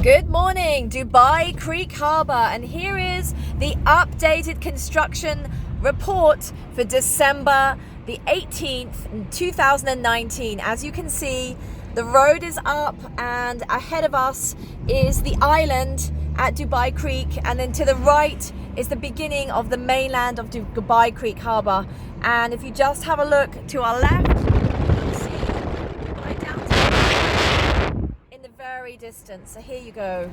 Good morning, Dubai Creek Harbour, and here is the updated construction report for December the 18th, 2019. As you can see, the road is up and ahead of us is the island at Dubai Creek, and then to the right is the beginning of the mainland of Dubai Creek Harbour. And if you just have a look to our left, you'll see Dubai downtown in the very distance. So here you go.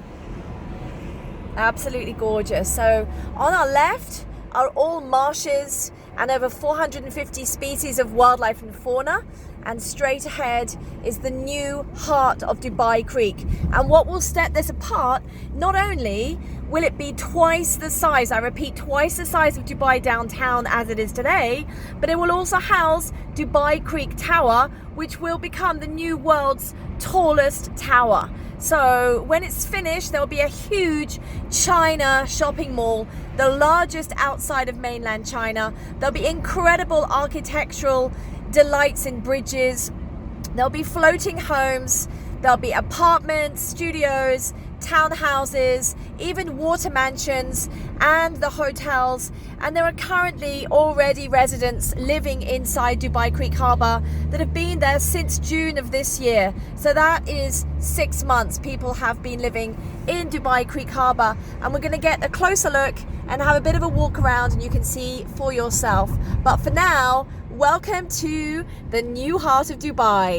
Absolutely gorgeous. So on our left are all marshes and over 450 species of wildlife and fauna, and straight ahead is the new heart of Dubai Creek. And what will set this apart, not only will it be twice the size, I repeat, twice the size of Dubai downtown as it is today, but it will also house Dubai Creek Tower, which will become the new world's tallest tower. So when it's finished, there'll be a huge China shopping mall, the largest outside of mainland China. There'll be incredible architectural delights in bridges. There'll be floating homes. There'll be apartments, studios, townhouses, even water mansions, and the hotels. And there are currently already residents living inside Dubai Creek Harbour that have been there since June of this year. So that is 6 months people have been living in Dubai Creek Harbour. And we're going to get a closer look and have a bit of a walk around, and you can see for yourself. But for now, welcome to the new heart of Dubai.